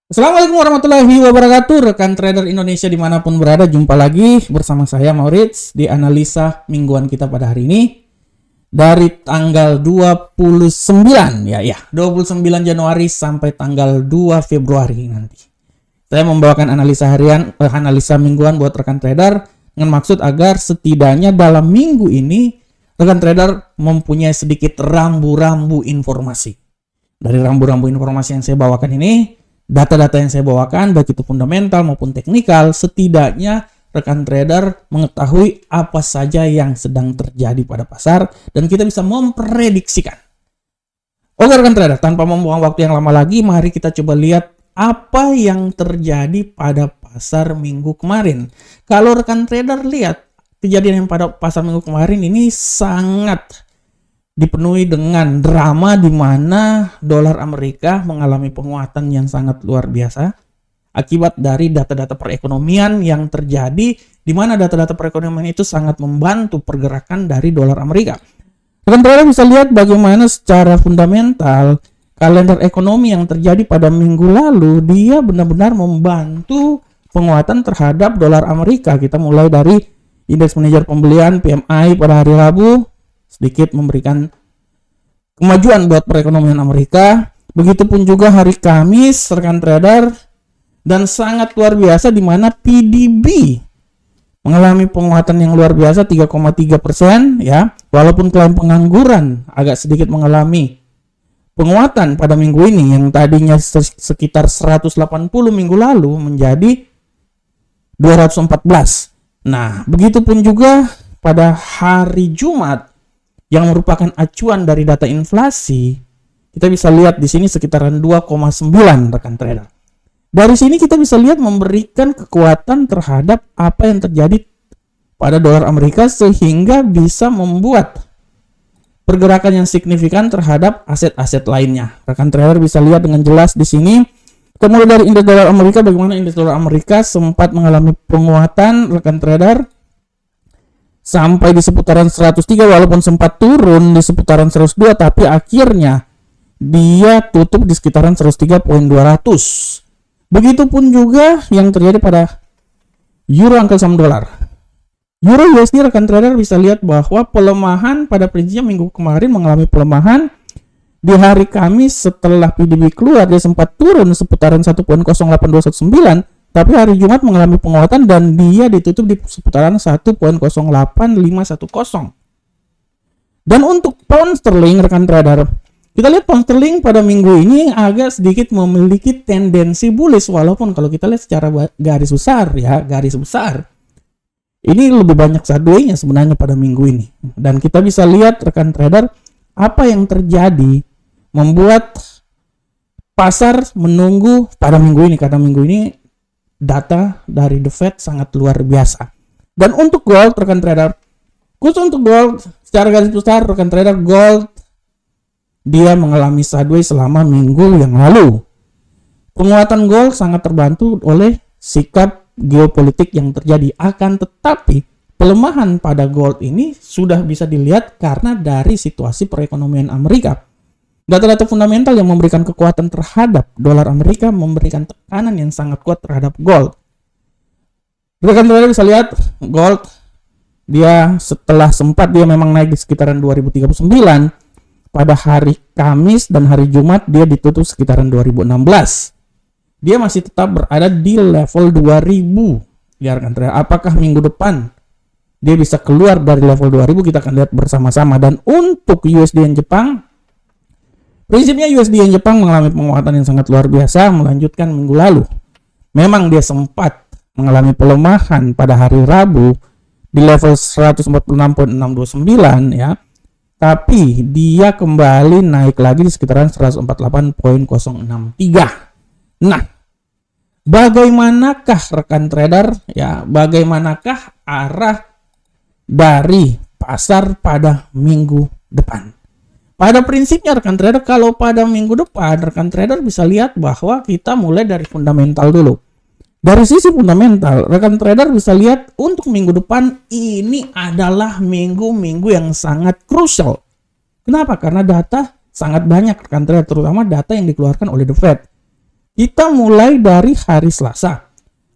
Assalamualaikum warahmatullahi wabarakatuh, rekan trader Indonesia dimanapun berada. Jumpa lagi bersama saya Maurits di analisa mingguan kita pada hari ini dari tanggal 29 29 Januari sampai tanggal 2 Februari nanti. Saya membawakan analisa harian, analisa mingguan buat rekan trader dengan maksud agar setidaknya dalam minggu ini rekan trader mempunyai sedikit rambu-rambu informasi. Dari rambu-rambu informasi yang saya bawakan ini, data-data yang saya bawakan, baik itu fundamental maupun teknikal, setidaknya rekan trader mengetahui apa saja yang sedang terjadi pada pasar dan kita bisa memprediksikan. Oke rekan trader, tanpa membuang waktu yang lama lagi, mari kita coba lihat apa yang terjadi pada pasar minggu kemarin. Kalau rekan trader lihat kejadian yang pada pasar minggu kemarin ini sangat dipenuhi dengan drama di mana dolar Amerika mengalami penguatan yang sangat luar biasa akibat dari data-data perekonomian yang terjadi, di mana data-data perekonomian itu sangat membantu pergerakan dari dolar Amerika. Rekan trader bisa lihat bagaimana secara fundamental kalender ekonomi yang terjadi pada minggu lalu dia benar-benar membantu penguatan terhadap dolar Amerika. Kita mulai dari indeks manajer pembelian PMI pada hari Rabu sedikit memberikan kemajuan buat perekonomian Amerika. Begitupun juga hari Kamis rekan trader, dan sangat luar biasa di mana PDB mengalami penguatan yang luar biasa 3,3% ya. Walaupun klaim pengangguran agak sedikit mengalami penguatan pada minggu ini yang tadinya sekitar 180 minggu lalu menjadi 214. Nah, begitupun juga pada hari Jumat yang merupakan acuan dari data inflasi, kita bisa lihat di sini sekitaran 2,9 rekan trader. Dari sini kita bisa lihat memberikan kekuatan terhadap apa yang terjadi pada dolar Amerika sehingga bisa membuat pergerakan yang signifikan terhadap aset-aset lainnya. Rekan trader bisa lihat dengan jelas di sini. Kita mulai dari indeks dolar Amerika, bagaimana indeks dolar Amerika sempat mengalami penguatan rekan trader sampai di seputaran 103 walaupun sempat turun di seputaran 102, tapi akhirnya dia tutup di sekitaran 103.200. Begitupun juga yang terjadi pada euro angka saham dolar. Euro USD rekan trader bisa lihat bahwa pelemahan pada prinsipnya minggu kemarin mengalami pelemahan. Di hari Kamis setelah PDB keluar dia sempat turun seputaran 1.08219, tapi hari Jumat mengalami penguatan dan dia ditutup di seputaran 1.08510. Dan untuk pound sterling rekan trader, kita lihat pound sterling pada minggu ini agak sedikit memiliki tendensi bullish, walaupun kalau kita lihat secara garis besar ini lebih banyak sideways-nya sebenarnya pada minggu ini. Dan kita bisa lihat rekan trader apa yang terjadi membuat pasar menunggu pada minggu ini, karena minggu ini data dari The Fed sangat luar biasa. Dan untuk gold rekan trader, khusus untuk gold secara garis besar rekan trader, gold dia mengalami sideways selama minggu yang lalu. Penguatan gold sangat terbantu oleh sikap geopolitik yang terjadi, akan tetapi pelemahan pada gold ini sudah bisa dilihat karena dari situasi perekonomian Amerika. Data-data fundamental yang memberikan kekuatan terhadap dolar Amerika memberikan tekanan yang sangat kuat terhadap gold. Rekan trader bisa lihat gold dia setelah sempat dia memang naik di sekitaran 2039, pada hari Kamis dan hari Jumat dia ditutup sekitaran 2016. Dia masih tetap berada di level 2000. Ya rekan trader, apakah minggu depan dia bisa keluar dari level 2000, kita akan lihat bersama-sama. Dan untuk USD yen Jepang, prinsipnya USD yen Jepang mengalami penguatan yang sangat luar biasa melanjutkan minggu lalu. Memang dia sempat mengalami pelemahan pada hari Rabu di level 146.629 ya. Tapi dia kembali naik lagi di sekitaran 148.063. Nah, bagaimanakah rekan trader ya? Bagaimanakah arah dari pasar pada minggu depan? Pada prinsipnya rekan trader, kalau pada minggu depan rekan trader bisa lihat bahwa kita mulai dari fundamental dulu. Dari sisi fundamental, rekan trader bisa lihat untuk minggu depan ini adalah minggu-minggu yang sangat krusial. Kenapa? Karena data sangat banyak rekan trader, terutama data yang dikeluarkan oleh The Fed. Kita mulai dari hari Selasa.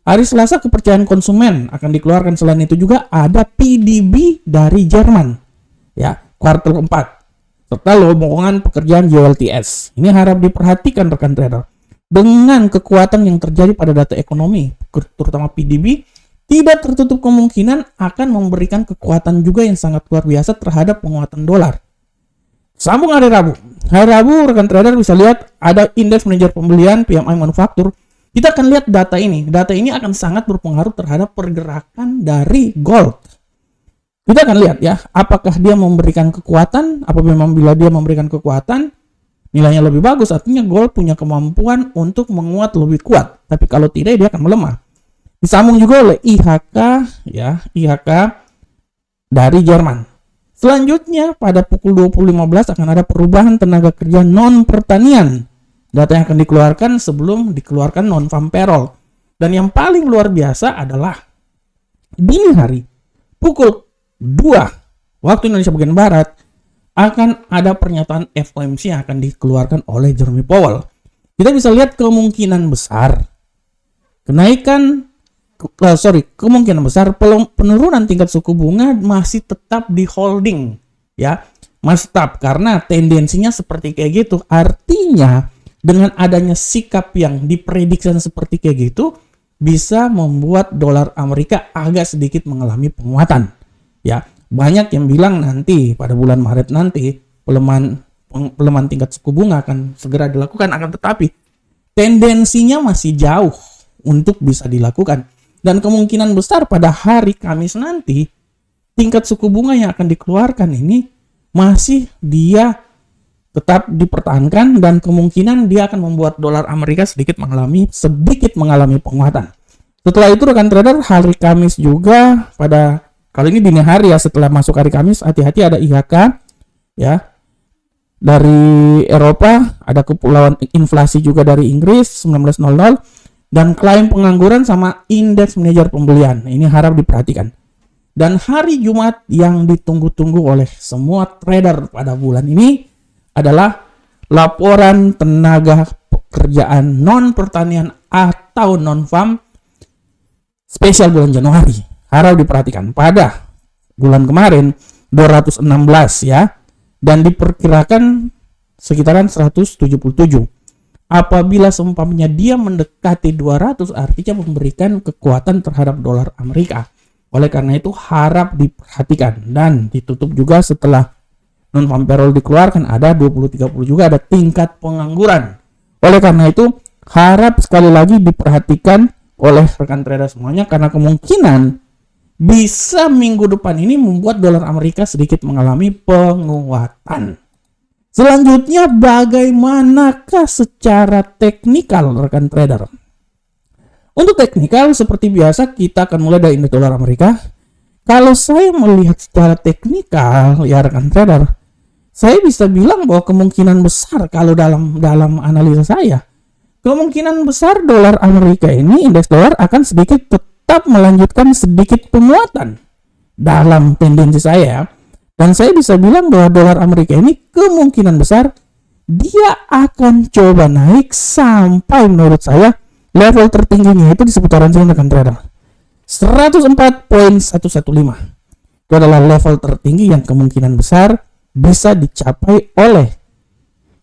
Hari Selasa kepercayaan konsumen akan dikeluarkan. Selain itu juga ada PDB dari Jerman. Ya, kuartal 4. Serta lowongan pekerjaan JOLTS. Ini harap diperhatikan rekan trader. Dengan kekuatan yang terjadi pada data ekonomi, terutama PDB, tidak tertutup kemungkinan akan memberikan kekuatan juga yang sangat luar biasa terhadap penguatan dolar. Sambung hari Rabu. Hari Rabu rekan trader bisa lihat ada indeks manajer pembelian PMI manufaktur. Kita akan lihat data ini. Data ini akan sangat berpengaruh terhadap pergerakan dari gold. Kita akan lihat ya, apakah dia memberikan kekuatan, apa memang bila dia memberikan kekuatan, nilainya lebih bagus, artinya gold punya kemampuan untuk menguat lebih kuat. Tapi kalau tidak, dia akan melemah. Disambung juga oleh IHK, ya, IHK dari Jerman. Selanjutnya, pada pukul 20.15 akan ada perubahan tenaga kerja non-pertanian. Data yang akan dikeluarkan sebelum dikeluarkan non-farm payroll. Dan yang paling luar biasa adalah dini hari, pukul 2 waktu Indonesia bagian Barat, akan ada pernyataan FOMC yang akan dikeluarkan oleh Jerome Powell. Kita bisa lihat kemungkinan besar penurunan tingkat suku bunga masih tetap di holding, ya, masih tetap karena tendensinya seperti kayak gitu. Artinya dengan adanya sikap yang diprediksi seperti kayak gitu bisa membuat dolar Amerika agak sedikit mengalami penguatan. Ya, banyak yang bilang nanti pada bulan Maret nanti pelemahan tingkat suku bunga akan segera dilakukan, akan tetapi tendensinya masih jauh untuk bisa dilakukan. Dan kemungkinan besar pada hari Kamis nanti tingkat suku bunga yang akan dikeluarkan ini masih dia tetap dipertahankan dan kemungkinan dia akan membuat dolar Amerika sedikit mengalami penguatan. Setelah itu rekan trader, hari Kamis juga pada kali ini dini hari ya, setelah masuk hari Kamis, hati-hati ada IHK ya dari Eropa, ada kepulauan inflasi juga dari Inggris 19.00 dan klaim pengangguran sama indeks manajer pembelian. Ini harap diperhatikan. Dan hari Jumat yang ditunggu-tunggu oleh semua trader pada bulan ini adalah laporan tenaga pekerjaan non pertanian atau non farm spesial bulan Januari. Harap diperhatikan. Pada bulan kemarin 216 ya, dan diperkirakan sekitaran 177. Apabila seumpamanya dia mendekati 200, artinya memberikan kekuatan terhadap dolar Amerika. Oleh karena itu harap diperhatikan. Dan ditutup juga setelah non-farm payroll dikeluarkan, ada 20-30 juga ada tingkat pengangguran. Oleh karena itu harap sekali lagi diperhatikan oleh rekan trader semuanya, karena kemungkinan bisa minggu depan ini membuat dolar Amerika sedikit mengalami penguatan. Selanjutnya, bagaimanakah secara teknikal rekan trader? Untuk teknikal seperti biasa kita akan mulai dari indeks dolar Amerika. Kalau saya melihat secara teknikal ya rekan trader, saya bisa bilang bahwa kemungkinan besar kalau dalam analisa saya, kemungkinan besar dolar Amerika ini, indeks dolar akan sedikit tetap melanjutkan sedikit penguatan dalam tendensi saya. Dan saya bisa bilang bahwa dolar Amerika ini kemungkinan besar dia akan coba naik sampai menurut saya level tertingginya itu di seputaran sini rekan trader. 104.115. Itu adalah level tertinggi yang kemungkinan besar bisa dicapai oleh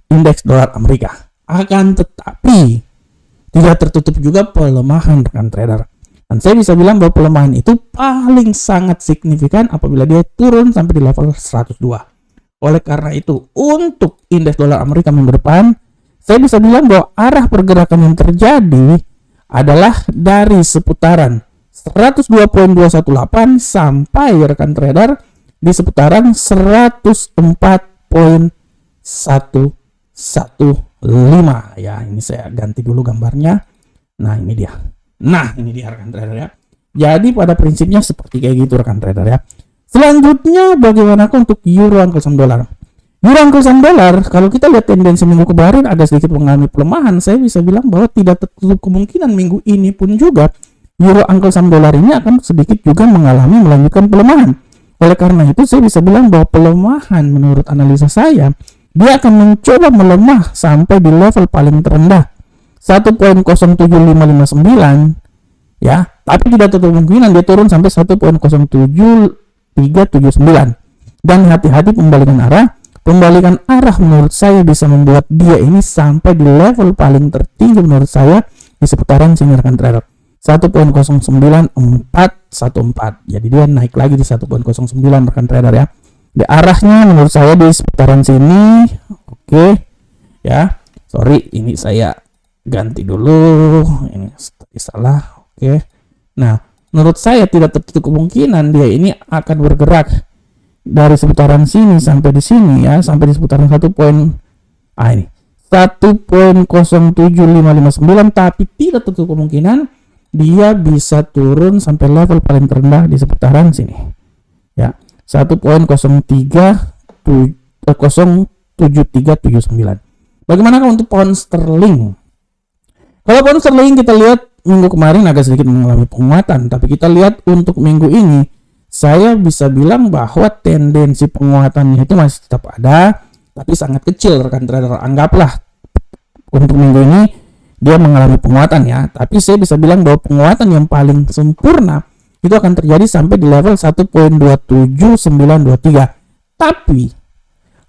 indeks dolar Amerika. Akan tetapi tidak tertutup juga pelemahan rekan trader. Dan saya bisa bilang bahwa pelemahan itu paling sangat signifikan apabila dia turun sampai di level 102. Oleh karena itu, untuk indeks dolar Amerika minggu depan, saya bisa bilang bahwa arah pergerakan yang terjadi adalah dari seputaran 102.218 sampai rekan trader di seputaran 104.115. Ya, ini saya ganti dulu gambarnya. Nah, ini dia rekan trader ya. Jadi pada prinsipnya seperti kayak gitu rekan trader ya. Selanjutnya bagaimana untuk euro angkel saham dolar? Euro angkel saham dolar, kalau kita lihat tendensi minggu kemarin agak sedikit mengalami pelemahan, saya bisa bilang bahwa tidak tertutup kemungkinan minggu ini pun juga euro angkel saham dolar ini akan sedikit juga melanjutkan pelemahan. Oleh karena itu saya bisa bilang bahwa pelemahan menurut analisa saya, dia akan mencoba melemah sampai di level paling terendah 1.07559 ya, tapi tidak tertutup kemungkinan dia turun sampai 1.07379. Dan hati-hati pembalikan arah. Pembalikan arah menurut saya bisa membuat dia ini sampai di level paling tertinggi menurut saya di seputaran sini rekan trader, 1.09414. Jadi dia naik lagi di 1.09 rekan trader ya. Di arahnya menurut saya di seputaran sini. Oke. Ya. Sorry, ini saya ganti dulu. Ini salah. Oke. Nah, menurut saya tidak tertutup kemungkinan dia ini akan bergerak dari seputaran sini sampai di sini ya, sampai di seputaran 1.07559, tapi tidak tertutup kemungkinan dia bisa turun sampai level paling terendah di seputaran sini ya, 1.07379. Bagaimana untuk pound sterling? Kalau pound sterling kita lihat minggu kemarin agak sedikit mengalami penguatan, tapi kita lihat untuk minggu ini saya bisa bilang bahwa tendensi penguatannya itu masih tetap ada, tapi sangat kecil rekan trader. Anggaplah untuk minggu ini dia mengalami penguatan ya, tapi saya bisa bilang bahwa penguatan yang paling sempurna itu akan terjadi sampai di level 1.27923. Tapi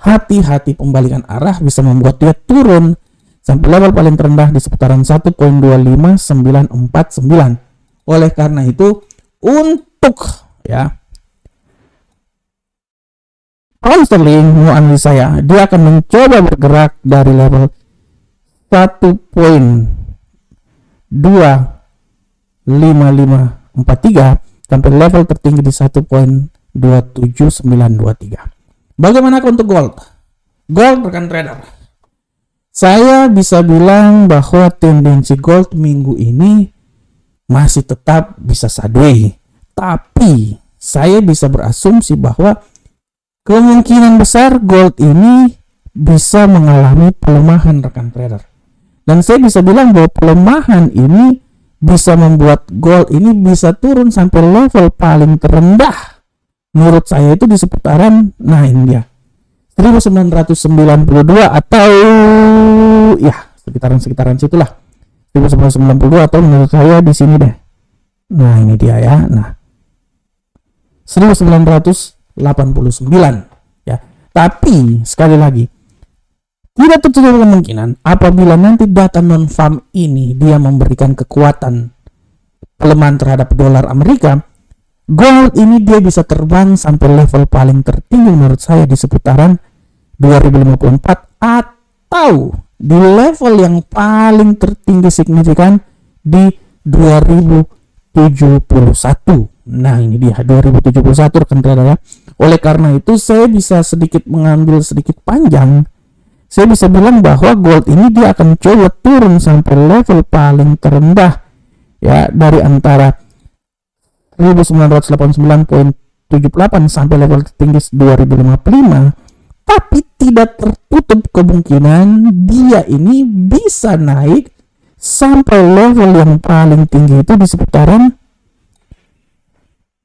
hati-hati pembalikan arah bisa membuat dia turun sampai level paling terendah di seputaran 1.25949. Oleh karena itu untuk ya pound sterling mau analisa saya, dia akan mencoba bergerak dari level 1.25543 sampai level tertinggi di 1.27923. Bagaimana untuk gold? Gold rekan trader, saya bisa bilang bahwa tendensi gold minggu ini masih tetap bisa sideways. Tapi saya bisa berasumsi bahwa kemungkinan besar gold ini bisa mengalami pelemahan rekan trader. Dan saya bisa bilang bahwa pelemahan ini bisa membuat gold ini bisa turun sampai level paling terendah. Menurut saya itu di seputaran, nah ini dia, 1992 atau ya sekitaran situlah, 1992 atau menurut saya di sini deh. Nah ini dia ya. Nah 1989 ya. Tapi sekali lagi tidak tertutup kemungkinan apabila nanti data non farm ini dia memberikan kekuatan pelemahan terhadap dolar Amerika, gold ini dia bisa terbang sampai level paling tertinggi menurut saya di seputaran 2054 atau di level yang paling tertinggi signifikan di 2071. Nah ini dia 2071 rekan trader ya. Oleh karena itu saya bisa sedikit mengambil sedikit panjang. Saya bisa bilang bahwa gold ini dia akan coba turun sampai level paling terendah ya, dari antara 1989.78 sampai level tertinggi 2055. Tapi tidak tertutup kemungkinan dia ini bisa naik sampai level yang paling tinggi itu di seputaran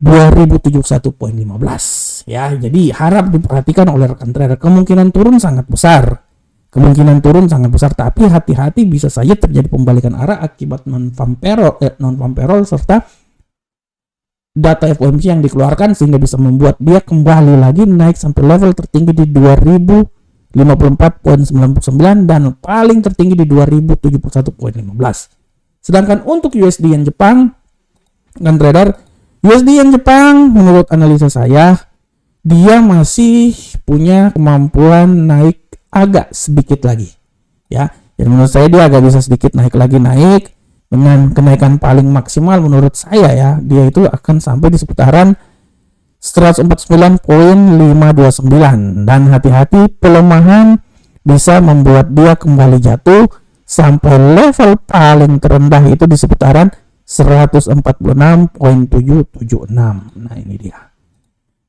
2071.15 ya. Jadi harap diperhatikan oleh rekan trader, kemungkinan turun sangat besar. Tapi hati-hati bisa saja terjadi pembalikan arah akibat non-farm payroll serta data FOMC yang dikeluarkan, sehingga bisa membuat dia kembali lagi naik sampai level tertinggi di 2054.99 dan paling tertinggi di 2071.15. Sedangkan untuk USD yen Jepang dan trader, USD yen Jepang menurut analisa saya dia masih punya kemampuan naik agak sedikit lagi ya. Jadi menurut saya dia agak bisa sedikit naik dengan kenaikan paling maksimal menurut saya ya, dia itu akan sampai di seputaran 149.529, dan hati-hati pelemahan bisa membuat dia kembali jatuh sampai level paling terendah itu di seputaran 146.776. Nah ini dia.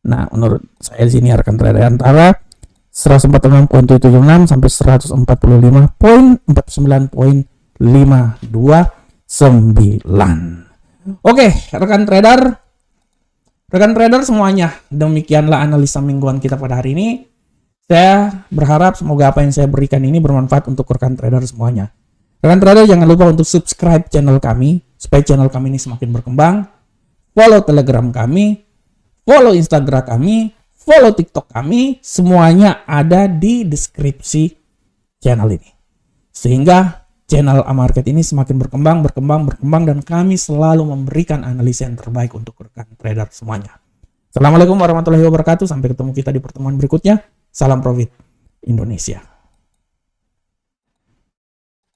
Nah menurut saya di sini rekan trader antara 146.776 sampai 149.529. Oke, rekan trader semuanya, demikianlah analisa mingguan kita pada hari ini. Saya berharap semoga apa yang saya berikan ini bermanfaat untuk rekan trader semuanya. Rekan trader jangan lupa untuk subscribe channel kami supaya channel kami ini semakin berkembang. Follow Telegram kami, follow Instagram kami, follow TikTok kami, semuanya ada di deskripsi channel ini. Sehingga channel Amarket ini semakin berkembang dan kami selalu memberikan analisa yang terbaik untuk rekan trader semuanya. Assalamualaikum warahmatullahi wabarakatuh. Sampai ketemu kita di pertemuan berikutnya. Salam profit Indonesia.